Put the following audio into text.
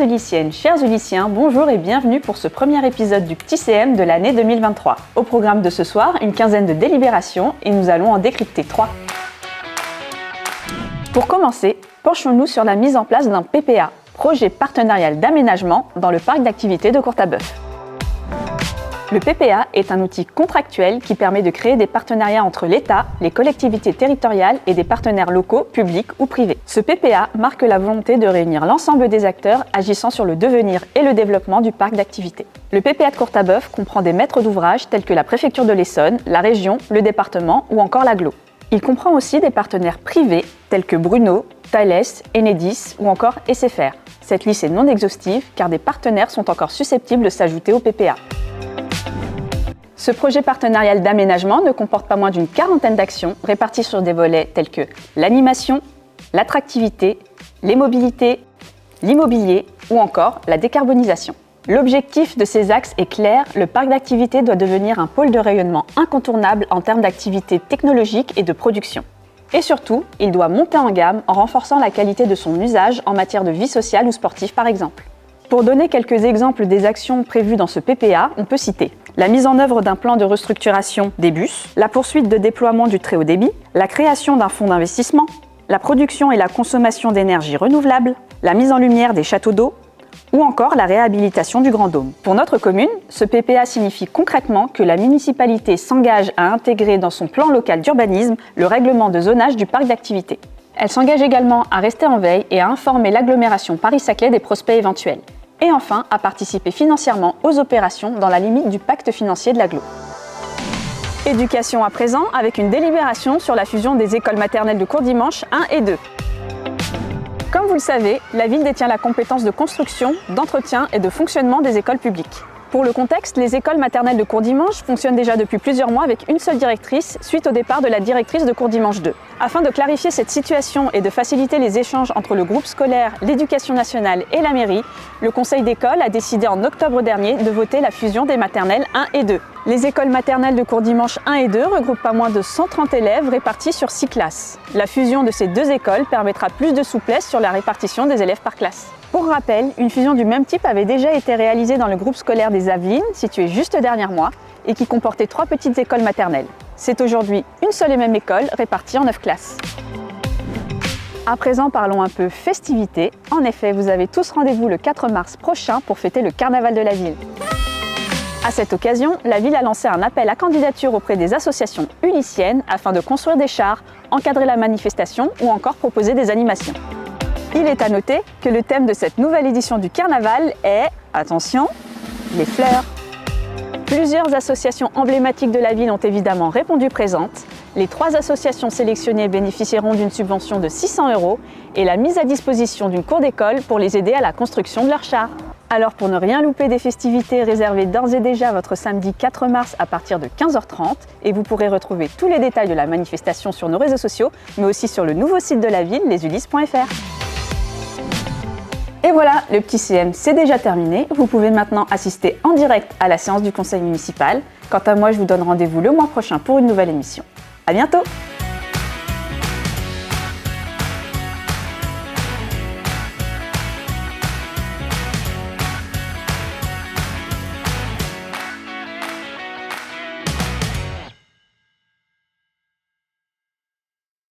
Uliciennes, chers Uliciens, bonjour et bienvenue pour ce premier épisode du Petit CM de l'année 2023. Au programme de ce soir, une quinzaine de délibérations et nous allons en décrypter 3. Pour commencer, penchons-nous sur la mise en place d'un PPA, projet partenarial d'aménagement dans le parc d'activités de Courtabœuf. Le PPA est un outil contractuel qui permet de créer des partenariats entre l'État, les collectivités territoriales et des partenaires locaux, publics ou privés. Ce PPA marque la volonté de réunir l'ensemble des acteurs agissant sur le devenir et le développement du parc d'activités. Le PPA de Courtabœuf comprend des maîtres d'ouvrage tels que la préfecture de l'Essonne, la région, le département ou encore l'agglo. Il comprend aussi des partenaires privés tels que Bruno, Thales, Enedis ou encore SFR. Cette liste est non exhaustive car des partenaires sont encore susceptibles de s'ajouter au PPA. Ce projet partenarial d'aménagement ne comporte pas moins d'une quarantaine d'actions réparties sur des volets tels que l'animation, l'attractivité, les mobilités, l'immobilier ou encore la décarbonisation. L'objectif de ces axes est clair, le parc d'activités doit devenir un pôle de rayonnement incontournable en termes d'activités technologiques et de production. Et surtout, il doit monter en gamme en renforçant la qualité de son usage en matière de vie sociale ou sportive par exemple. Pour donner quelques exemples des actions prévues dans ce PPA, on peut citer la mise en œuvre d'un plan de restructuration des bus, la poursuite de déploiement du très haut débit, la création d'un fonds d'investissement, la production et la consommation d'énergie renouvelable, la mise en lumière des châteaux d'eau ou encore la réhabilitation du Grand Dôme. Pour notre commune, ce PPA signifie concrètement que la municipalité s'engage à intégrer dans son plan local d'urbanisme le règlement de zonage du parc d'activités. Elle s'engage également à rester en veille et à informer l'agglomération Paris-Saclay des prospects éventuels. Et enfin, à participer financièrement aux opérations dans la limite du pacte financier de l'agglo. Éducation à présent, avec une délibération sur la fusion des écoles maternelles de Courdimanche 1 et 2. Comme vous le savez, la ville détient la compétence de construction, d'entretien et de fonctionnement des écoles publiques. Pour le contexte, les écoles maternelles de Courdimanche fonctionnent déjà depuis plusieurs mois avec une seule directrice, suite au départ de la directrice de Courdimanche 2. Afin de clarifier cette situation et de faciliter les échanges entre le groupe scolaire, l'éducation nationale et la mairie, le conseil d'école a décidé en octobre dernier de voter la fusion des maternelles 1 et 2. Les écoles maternelles de Courdimanche 1 et 2 regroupent pas moins de 130 élèves répartis sur 6 classes. La fusion de ces deux écoles permettra plus de souplesse sur la répartition des élèves par classe. Pour rappel, une fusion du même type avait déjà été réalisée dans le groupe scolaire des Avelines, situé juste derrière moi, et qui comportait 3 petites écoles maternelles. C'est aujourd'hui une seule et même école répartie en 9 classes. À présent, parlons un peu festivités. En effet, vous avez tous rendez-vous le 4 mars prochain pour fêter le carnaval de la ville. À cette occasion, la ville a lancé un appel à candidature auprès des associations uliciennes afin de construire des chars, encadrer la manifestation ou encore proposer des animations. Il est à noter que le thème de cette nouvelle édition du carnaval est, attention, les fleurs. Plusieurs associations emblématiques de la ville ont évidemment répondu présentes. Les 3 associations sélectionnées bénéficieront d'une subvention de 600 € et la mise à disposition d'une cour d'école pour les aider à la construction de leurs chars. Alors pour ne rien louper des festivités, réservez d'ores et déjà votre samedi 4 mars à partir de 15h30 et vous pourrez retrouver tous les détails de la manifestation sur nos réseaux sociaux, mais aussi sur le nouveau site de la ville, lesulices.fr. Et voilà, le petit CM c'est déjà terminé. Vous pouvez maintenant assister en direct à la séance du conseil municipal. Quant à moi, je vous donne rendez-vous le mois prochain pour une nouvelle émission. À bientôt!